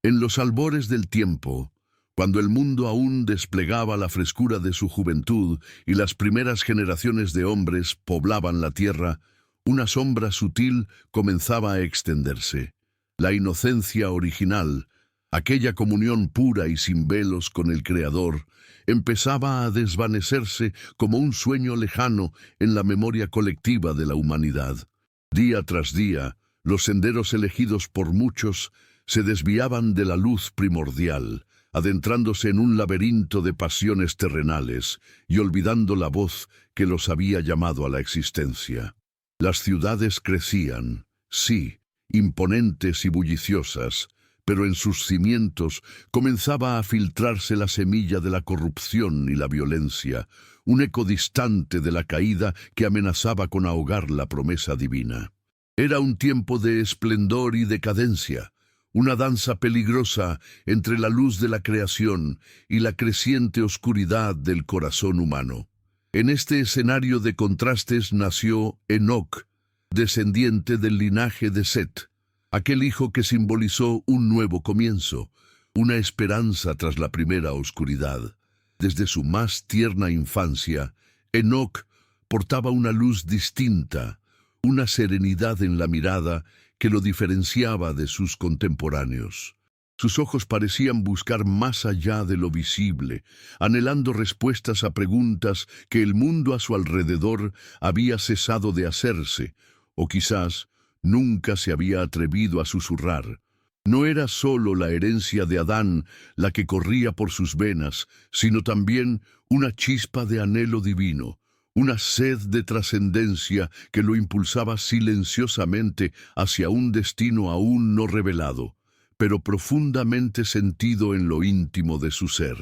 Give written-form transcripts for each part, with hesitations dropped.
En los albores del tiempo, cuando el mundo aún desplegaba la frescura de su juventud y las primeras generaciones de hombres poblaban la tierra, una sombra sutil comenzaba a extenderse. La inocencia original, aquella comunión pura y sin velos con el Creador, empezaba a desvanecerse como un sueño lejano en la memoria colectiva de la humanidad. Día tras día, los senderos elegidos por muchos se desviaban de la luz primordial, adentrándose en un laberinto de pasiones terrenales y olvidando la voz que los había llamado a la existencia. Las ciudades crecían, sí, imponentes y bulliciosas, pero en sus cimientos comenzaba a filtrarse la semilla de la corrupción y la violencia, un eco distante de la caída que amenazaba con ahogar la promesa divina. Era un tiempo de esplendor y decadencia, una danza peligrosa entre la luz de la creación y la creciente oscuridad del corazón humano. En este escenario de contrastes nació Enoc, descendiente del linaje de Set, aquel hijo que simbolizó un nuevo comienzo, una esperanza tras la primera oscuridad. Desde su más tierna infancia, Enoc portaba una luz distinta, una serenidad en la mirada que lo diferenciaba de sus contemporáneos. Sus ojos parecían buscar más allá de lo visible, anhelando respuestas a preguntas que el mundo a su alrededor había cesado de hacerse, o quizás nunca se había atrevido a susurrar. No era solo la herencia de Adán la que corría por sus venas, sino también una chispa de anhelo divino, una sed de trascendencia que lo impulsaba silenciosamente hacia un destino aún no revelado, pero profundamente sentido en lo íntimo de su ser.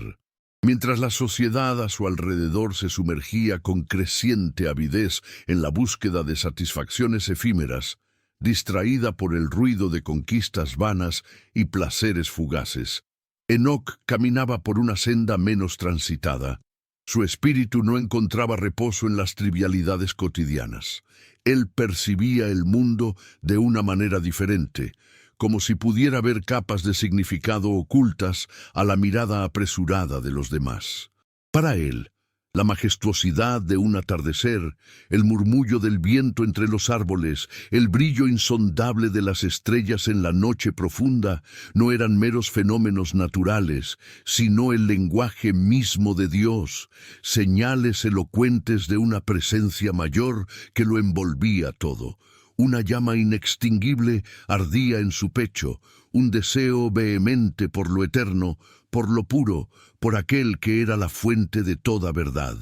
Mientras la sociedad a su alrededor se sumergía con creciente avidez en la búsqueda de satisfacciones efímeras, distraída por el ruido de conquistas vanas y placeres fugaces, Enoc caminaba por una senda menos transitada. Su espíritu no encontraba reposo en las trivialidades cotidianas. Él percibía el mundo de una manera diferente, como si pudiera ver capas de significado ocultas a la mirada apresurada de los demás. Para él, la majestuosidad de un atardecer, el murmullo del viento entre los árboles, el brillo insondable de las estrellas en la noche profunda, no eran meros fenómenos naturales, sino el lenguaje mismo de Dios, señales elocuentes de una presencia mayor que lo envolvía todo. Una llama inextinguible ardía en su pecho, un deseo vehemente por lo eterno, por lo puro, por aquel que era la fuente de toda verdad.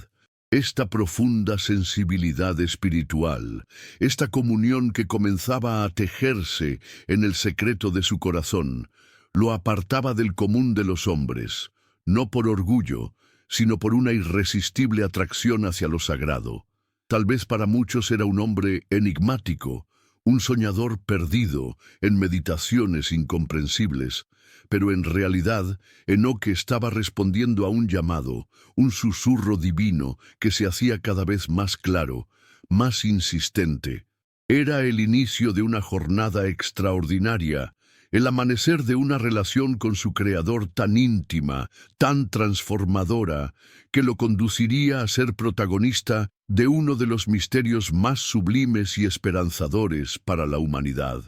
Esta profunda sensibilidad espiritual, esta comunión que comenzaba a tejerse en el secreto de su corazón, lo apartaba del común de los hombres, no por orgullo, sino por una irresistible atracción hacia lo sagrado. Tal vez para muchos era un hombre enigmático, un soñador perdido en meditaciones incomprensibles, pero en realidad Enoc estaba respondiendo a un llamado, un susurro divino que se hacía cada vez más claro, más insistente. Era el inicio de una jornada extraordinaria, el amanecer de una relación con su Creador tan íntima, tan transformadora, que lo conduciría a ser protagonista de uno de los misterios más sublimes y esperanzadores para la humanidad.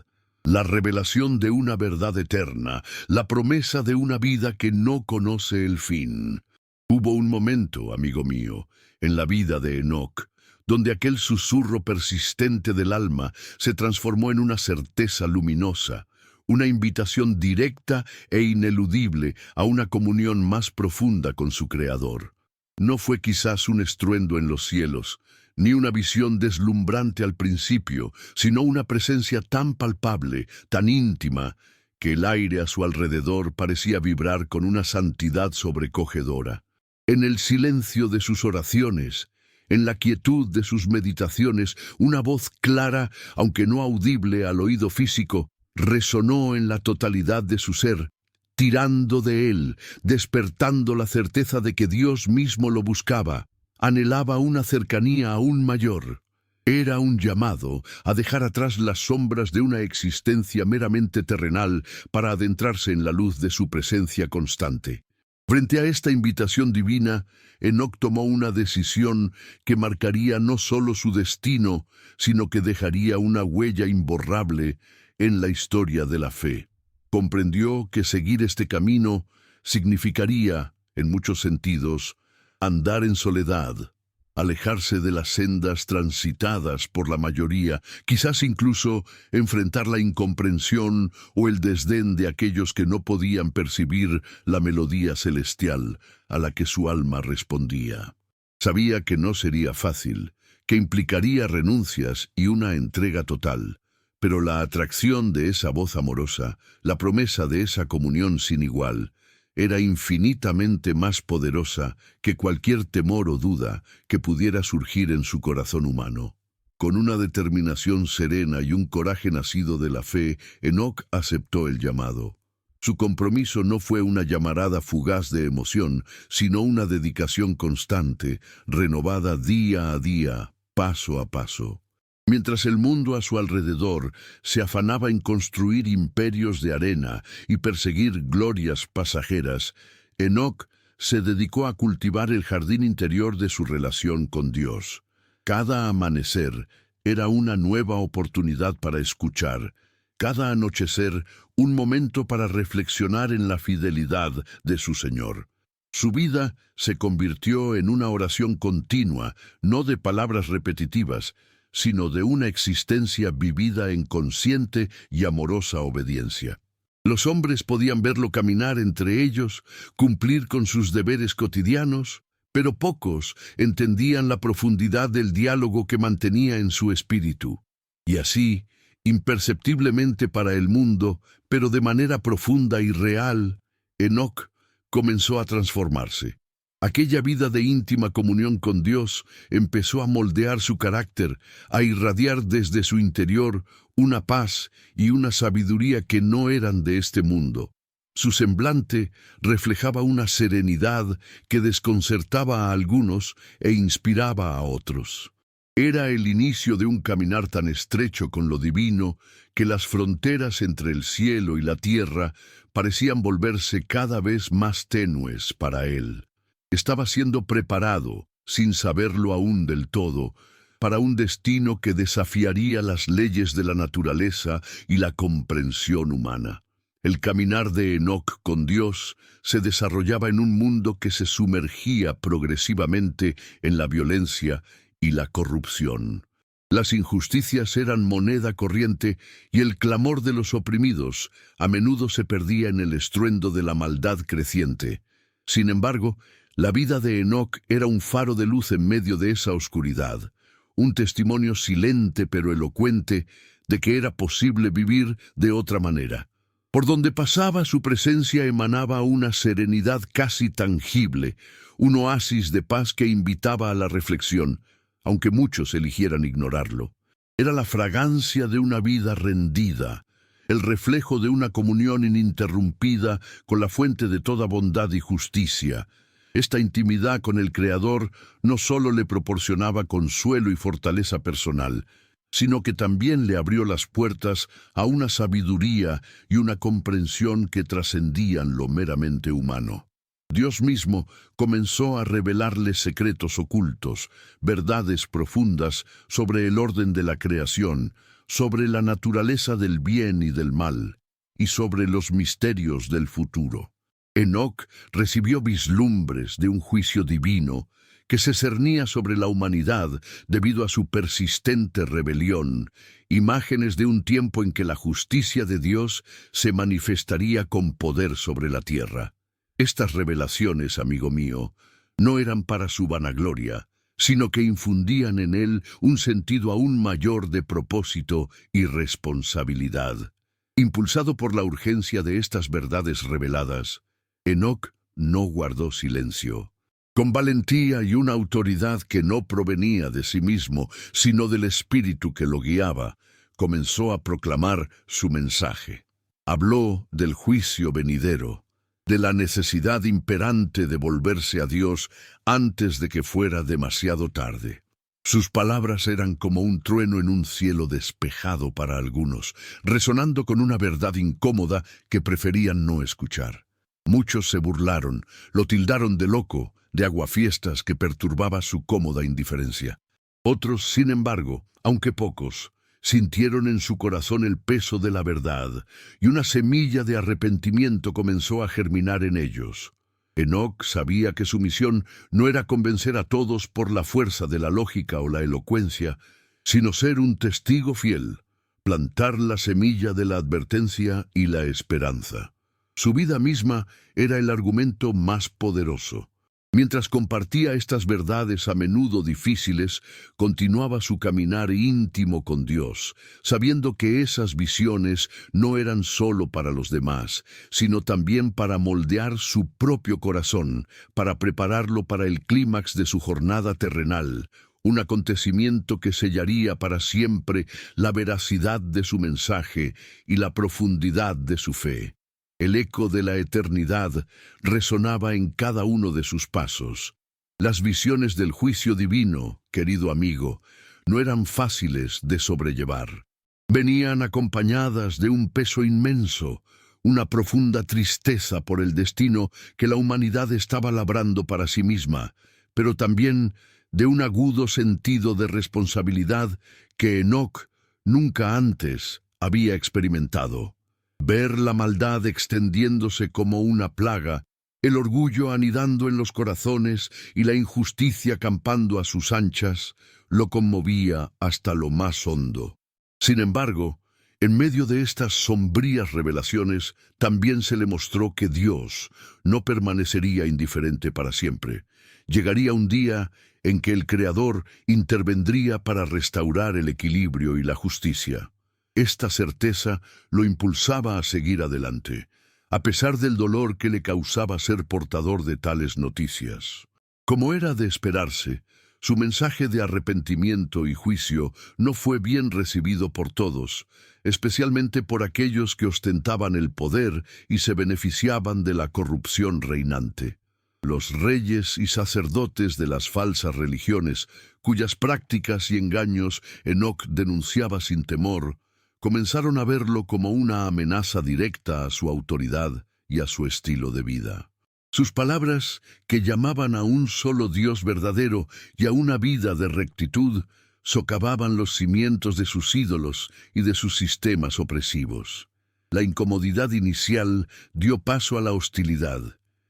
La revelación de una verdad eterna, la promesa de una vida que no conoce el fin. Hubo un momento, amigo mío, en la vida de Enoc, donde aquel susurro persistente del alma se transformó en una certeza luminosa, una invitación directa e ineludible a una comunión más profunda con su Creador. No fue quizás un estruendo en los cielos, ni una visión deslumbrante al principio, sino una presencia tan palpable, tan íntima, que el aire a su alrededor parecía vibrar con una santidad sobrecogedora. En el silencio de sus oraciones, en la quietud de sus meditaciones, una voz clara, aunque no audible al oído físico, resonó en la totalidad de su ser, tirando de él, despertando la certeza de que Dios mismo lo buscaba, anhelaba una cercanía aún mayor. Era un llamado a dejar atrás las sombras de una existencia meramente terrenal para adentrarse en la luz de su presencia constante. Frente a esta invitación divina, Enoc tomó una decisión que marcaría no solo su destino, sino que dejaría una huella imborrable en la historia de la fe. Comprendió que seguir este camino significaría, en muchos sentidos, andar en soledad, alejarse de las sendas transitadas por la mayoría, quizás incluso enfrentar la incomprensión o el desdén de aquellos que no podían percibir la melodía celestial a la que su alma respondía. Sabía que no sería fácil, que implicaría renuncias y una entrega total, pero la atracción de esa voz amorosa, la promesa de esa comunión sin igual, era infinitamente más poderosa que cualquier temor o duda que pudiera surgir en su corazón humano. Con una determinación serena y un coraje nacido de la fe, Enoc aceptó el llamado. Su compromiso no fue una llamarada fugaz de emoción, sino una dedicación constante, renovada día a día, paso a paso. Mientras el mundo a su alrededor se afanaba en construir imperios de arena y perseguir glorias pasajeras, Enoc se dedicó a cultivar el jardín interior de su relación con Dios. Cada amanecer era una nueva oportunidad para escuchar, cada anochecer un momento para reflexionar en la fidelidad de su Señor. Su vida se convirtió en una oración continua, no de palabras repetitivas, sino de una existencia vivida en consciente y amorosa obediencia. Los hombres podían verlo caminar entre ellos, cumplir con sus deberes cotidianos, pero pocos entendían la profundidad del diálogo que mantenía en su espíritu. Y así, imperceptiblemente para el mundo, pero de manera profunda y real, Enoc comenzó a transformarse. Aquella vida de íntima comunión con Dios empezó a moldear su carácter, a irradiar desde su interior una paz y una sabiduría que no eran de este mundo. Su semblante reflejaba una serenidad que desconcertaba a algunos e inspiraba a otros. Era el inicio de un caminar tan estrecho con lo divino que las fronteras entre el cielo y la tierra parecían volverse cada vez más tenues para él. Estaba siendo preparado, sin saberlo aún del todo, para un destino que desafiaría las leyes de la naturaleza y la comprensión humana. El caminar de Enoc con Dios se desarrollaba en un mundo que se sumergía progresivamente en la violencia y la corrupción. Las injusticias eran moneda corriente y el clamor de los oprimidos a menudo se perdía en el estruendo de la maldad creciente. Sin embargo, la vida de Enoc era un faro de luz en medio de esa oscuridad, un testimonio silente pero elocuente de que era posible vivir de otra manera. Por donde pasaba, su presencia emanaba una serenidad casi tangible, un oasis de paz que invitaba a la reflexión, aunque muchos eligieran ignorarlo. Era la fragancia de una vida rendida, el reflejo de una comunión ininterrumpida con la fuente de toda bondad y justicia. Esta intimidad con el Creador no solo le proporcionaba consuelo y fortaleza personal, sino que también le abrió las puertas a una sabiduría y una comprensión que trascendían lo meramente humano. Dios mismo comenzó a revelarle secretos ocultos, verdades profundas sobre el orden de la creación, sobre la naturaleza del bien y del mal, y sobre los misterios del futuro. Enoc recibió vislumbres de un juicio divino que se cernía sobre la humanidad debido a su persistente rebelión, imágenes de un tiempo en que la justicia de Dios se manifestaría con poder sobre la tierra. Estas revelaciones, amigo mío, no eran para su vanagloria, sino que infundían en él un sentido aún mayor de propósito y responsabilidad. Impulsado por la urgencia de estas verdades reveladas, Enoc no guardó silencio. Con valentía y una autoridad que no provenía de sí mismo, sino del Espíritu que lo guiaba, comenzó a proclamar su mensaje. Habló del juicio venidero, de la necesidad imperante de volverse a Dios antes de que fuera demasiado tarde. Sus palabras eran como un trueno en un cielo despejado para algunos, resonando con una verdad incómoda que preferían no escuchar. Muchos se burlaron, lo tildaron de loco, de aguafiestas que perturbaba su cómoda indiferencia. Otros, sin embargo, aunque pocos, sintieron en su corazón el peso de la verdad, y una semilla de arrepentimiento comenzó a germinar en ellos. Enoc sabía que su misión no era convencer a todos por la fuerza de la lógica o la elocuencia, sino ser un testigo fiel, plantar la semilla de la advertencia y la esperanza. Su vida misma era el argumento más poderoso. Mientras compartía estas verdades a menudo difíciles, continuaba su caminar íntimo con Dios, sabiendo que esas visiones no eran solo para los demás, sino también para moldear su propio corazón, para prepararlo para el clímax de su jornada terrenal, un acontecimiento que sellaría para siempre la veracidad de su mensaje y la profundidad de su fe. El eco de la eternidad resonaba en cada uno de sus pasos. Las visiones del juicio divino, querido amigo, no eran fáciles de sobrellevar. Venían acompañadas de un peso inmenso, una profunda tristeza por el destino que la humanidad estaba labrando para sí misma, pero también de un agudo sentido de responsabilidad que Enoc nunca antes había experimentado. Ver la maldad extendiéndose como una plaga, el orgullo anidando en los corazones y la injusticia campando a sus anchas, lo conmovía hasta lo más hondo. Sin embargo, en medio de estas sombrías revelaciones, también se le mostró que Dios no permanecería indiferente para siempre. Llegaría un día en que el Creador intervendría para restaurar el equilibrio y la justicia. Esta certeza lo impulsaba a seguir adelante, a pesar del dolor que le causaba ser portador de tales noticias. Como era de esperarse, su mensaje de arrepentimiento y juicio no fue bien recibido por todos, especialmente por aquellos que ostentaban el poder y se beneficiaban de la corrupción reinante. Los reyes y sacerdotes de las falsas religiones, cuyas prácticas y engaños Enoc denunciaba sin temor, comenzaron a verlo como una amenaza directa a su autoridad y a su estilo de vida. Sus palabras, que llamaban a un solo Dios verdadero y a una vida de rectitud, socavaban los cimientos de sus ídolos y de sus sistemas opresivos. La incomodidad inicial dio paso a la hostilidad,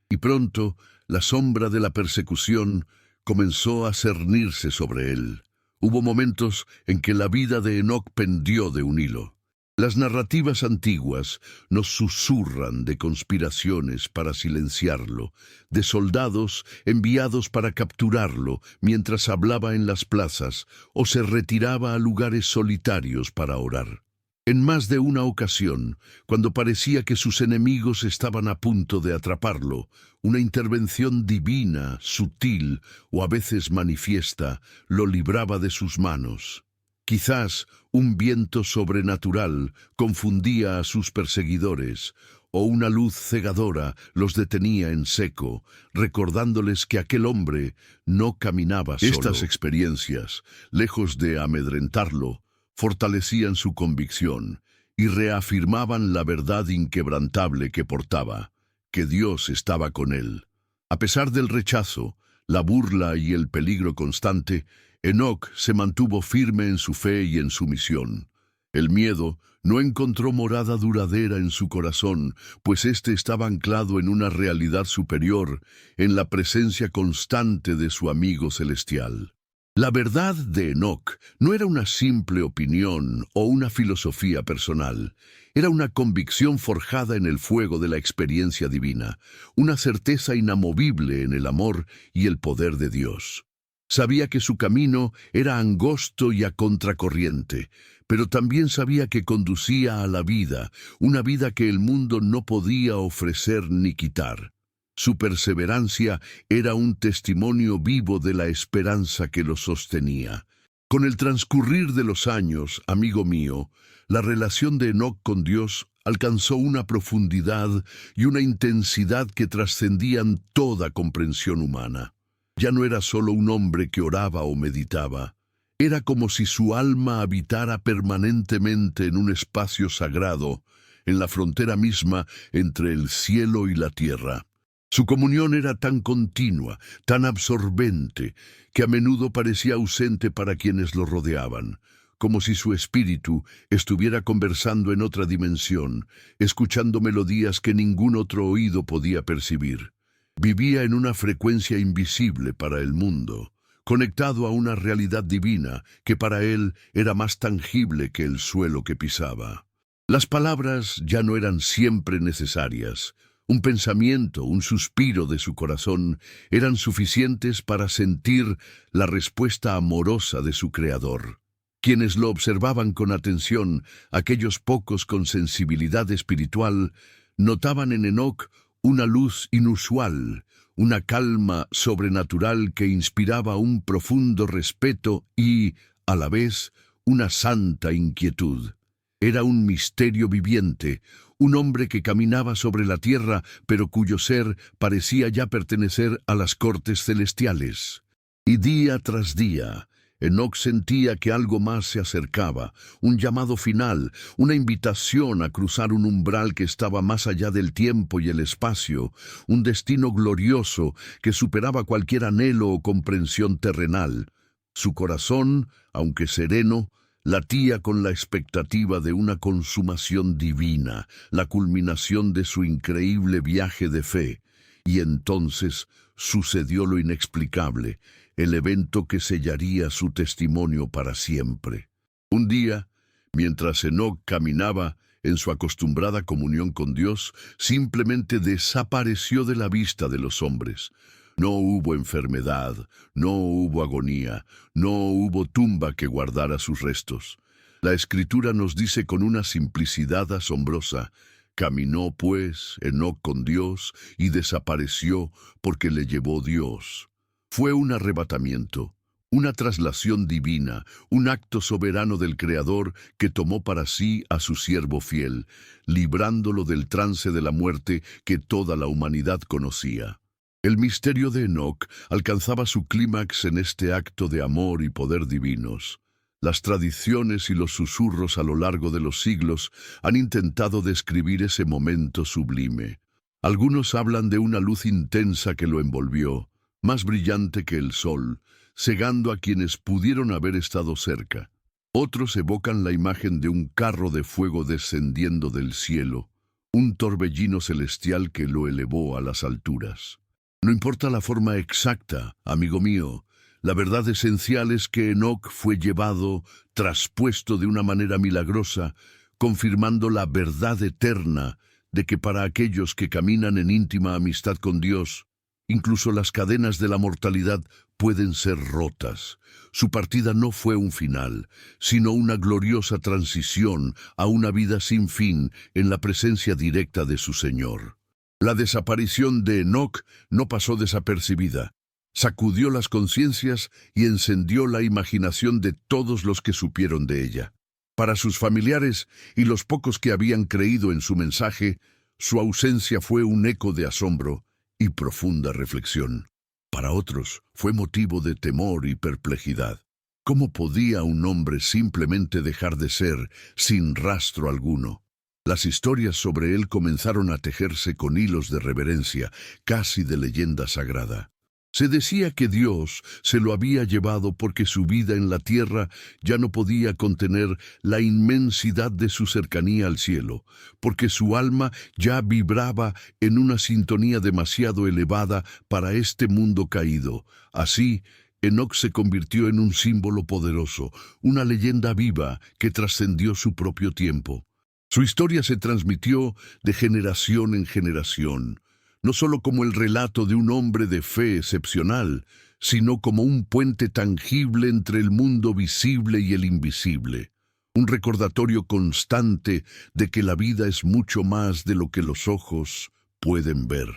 y pronto la sombra de la persecución comenzó a cernirse sobre él. Hubo momentos en que la vida de Enoc pendió de un hilo. Las narrativas antiguas nos susurran de conspiraciones para silenciarlo, de soldados enviados para capturarlo mientras hablaba en las plazas o se retiraba a lugares solitarios para orar. En más de una ocasión, cuando parecía que sus enemigos estaban a punto de atraparlo, una intervención divina, sutil o a veces manifiesta, lo libraba de sus manos. Quizás un viento sobrenatural confundía a sus perseguidores, o una luz cegadora los detenía en seco, recordándoles que aquel hombre no caminaba solo. Estas experiencias, lejos de amedrentarlo, fortalecían su convicción y reafirmaban la verdad inquebrantable que portaba, que Dios estaba con él. A pesar del rechazo, la burla y el peligro constante, Enoc se mantuvo firme en su fe y en su misión. El miedo no encontró morada duradera en su corazón, pues éste estaba anclado en una realidad superior, en la presencia constante de su amigo celestial. La verdad de Enoc no era una simple opinión o una filosofía personal, era una convicción forjada en el fuego de la experiencia divina, una certeza inamovible en el amor y el poder de Dios. Sabía que su camino era angosto y a contracorriente, pero también sabía que conducía a la vida, una vida que el mundo no podía ofrecer ni quitar. Su perseverancia era un testimonio vivo de la esperanza que lo sostenía. Con el transcurrir de los años, amigo mío, la relación de Enoc con Dios alcanzó una profundidad y una intensidad que trascendían toda comprensión humana. Ya no era solo un hombre que oraba o meditaba. Era como si su alma habitara permanentemente en un espacio sagrado, en la frontera misma entre el cielo y la tierra. Su comunión era tan continua, tan absorbente, que a menudo parecía ausente para quienes lo rodeaban, como si su espíritu estuviera conversando en otra dimensión, escuchando melodías que ningún otro oído podía percibir. Vivía en una frecuencia invisible para el mundo, conectado a una realidad divina que para él era más tangible que el suelo que pisaba. Las palabras ya no eran siempre necesarias. Un pensamiento, un suspiro de su corazón eran suficientes para sentir la respuesta amorosa de su Creador. Quienes lo observaban con atención, aquellos pocos con sensibilidad espiritual, notaban en Enoc una luz inusual, una calma sobrenatural que inspiraba un profundo respeto y, a la vez, una santa inquietud. Era un misterio viviente, un hombre que caminaba sobre la tierra, pero cuyo ser parecía ya pertenecer a las cortes celestiales. Y día tras día, Enoc sentía que algo más se acercaba, un llamado final, una invitación a cruzar un umbral que estaba más allá del tiempo y el espacio, un destino glorioso que superaba cualquier anhelo o comprensión terrenal. Su corazón, aunque sereno, latía con la expectativa de una consumación divina, la culminación de su increíble viaje de fe. Y entonces sucedió lo inexplicable, el evento que sellaría su testimonio para siempre. Un día, mientras Enoc caminaba en su acostumbrada comunión con Dios, simplemente desapareció de la vista de los hombres. No hubo enfermedad, no hubo agonía, no hubo tumba que guardara sus restos. La Escritura nos dice con una simplicidad asombrosa: caminó, pues, Enoc con Dios y desapareció porque le llevó Dios. Fue un arrebatamiento, una traslación divina, un acto soberano del Creador que tomó para sí a su siervo fiel, librándolo del trance de la muerte que toda la humanidad conocía. El misterio de Enoc alcanzaba su clímax en este acto de amor y poder divinos. Las tradiciones y los susurros a lo largo de los siglos han intentado describir ese momento sublime. Algunos hablan de una luz intensa que lo envolvió, más brillante que el sol, cegando a quienes pudieron haber estado cerca. Otros evocan la imagen de un carro de fuego descendiendo del cielo, un torbellino celestial que lo elevó a las alturas. No importa la forma exacta, amigo mío, la verdad esencial es que Enoc fue llevado, traspuesto de una manera milagrosa, confirmando la verdad eterna de que para aquellos que caminan en íntima amistad con Dios, incluso las cadenas de la mortalidad pueden ser rotas. Su partida no fue un final, sino una gloriosa transición a una vida sin fin en la presencia directa de su Señor. La desaparición de Enoc no pasó desapercibida. Sacudió las conciencias y encendió la imaginación de todos los que supieron de ella. Para sus familiares y los pocos que habían creído en su mensaje, su ausencia fue un eco de asombro y profunda reflexión. Para otros fue motivo de temor y perplejidad. ¿Cómo podía un hombre simplemente dejar de ser sin rastro alguno? Las historias sobre él comenzaron a tejerse con hilos de reverencia, casi de leyenda sagrada. Se decía que Dios se lo había llevado porque su vida en la tierra ya no podía contener la inmensidad de su cercanía al cielo, porque su alma ya vibraba en una sintonía demasiado elevada para este mundo caído. Así, Enoc se convirtió en un símbolo poderoso, una leyenda viva que trascendió su propio tiempo. Su historia se transmitió de generación en generación, no solo como el relato de un hombre de fe excepcional, sino como un puente tangible entre el mundo visible y el invisible, un recordatorio constante de que la vida es mucho más de lo que los ojos pueden ver.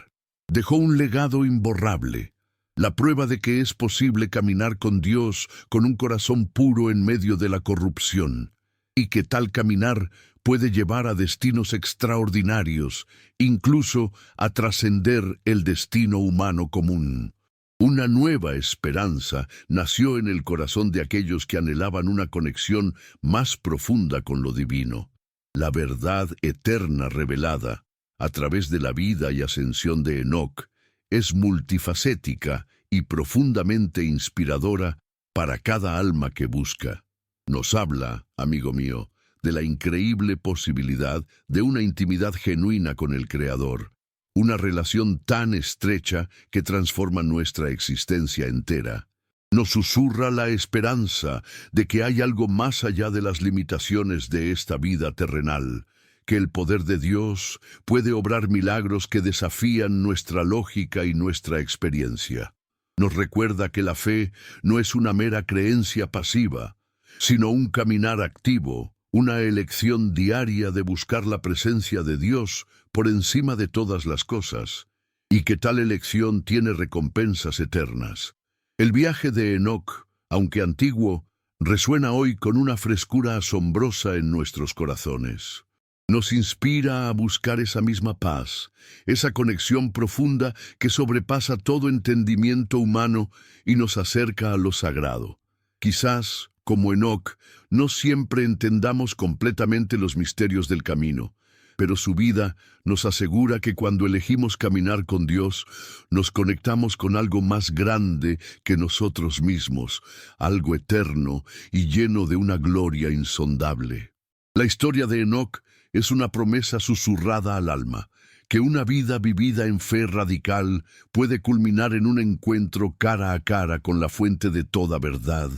Dejó un legado imborrable, la prueba de que es posible caminar con Dios con un corazón puro en medio de la corrupción, y que tal caminar puede llevar a destinos extraordinarios, incluso a trascender el destino humano común. Una nueva esperanza nació en el corazón de aquellos que anhelaban una conexión más profunda con lo divino. La verdad eterna revelada a través de la vida y ascensión de Enoc es multifacética y profundamente inspiradora para cada alma que busca. Nos habla, amigo mío, de la increíble posibilidad de una intimidad genuina con el Creador, una relación tan estrecha que transforma nuestra existencia entera. Nos susurra la esperanza de que hay algo más allá de las limitaciones de esta vida terrenal, que el poder de Dios puede obrar milagros que desafían nuestra lógica y nuestra experiencia. Nos recuerda que la fe no es una mera creencia pasiva, sino un caminar activo, una elección diaria de buscar la presencia de Dios por encima de todas las cosas, y que tal elección tiene recompensas eternas. El viaje de Enoc, aunque antiguo, resuena hoy con una frescura asombrosa en nuestros corazones. Nos inspira a buscar esa misma paz, esa conexión profunda que sobrepasa todo entendimiento humano y nos acerca a lo sagrado. Quizás, como Enoc, no siempre entendamos completamente los misterios del camino, pero su vida nos asegura que cuando elegimos caminar con Dios, nos conectamos con algo más grande que nosotros mismos, algo eterno y lleno de una gloria insondable. La historia de Enoc es una promesa susurrada al alma, que una vida vivida en fe radical puede culminar en un encuentro cara a cara con la fuente de toda verdad,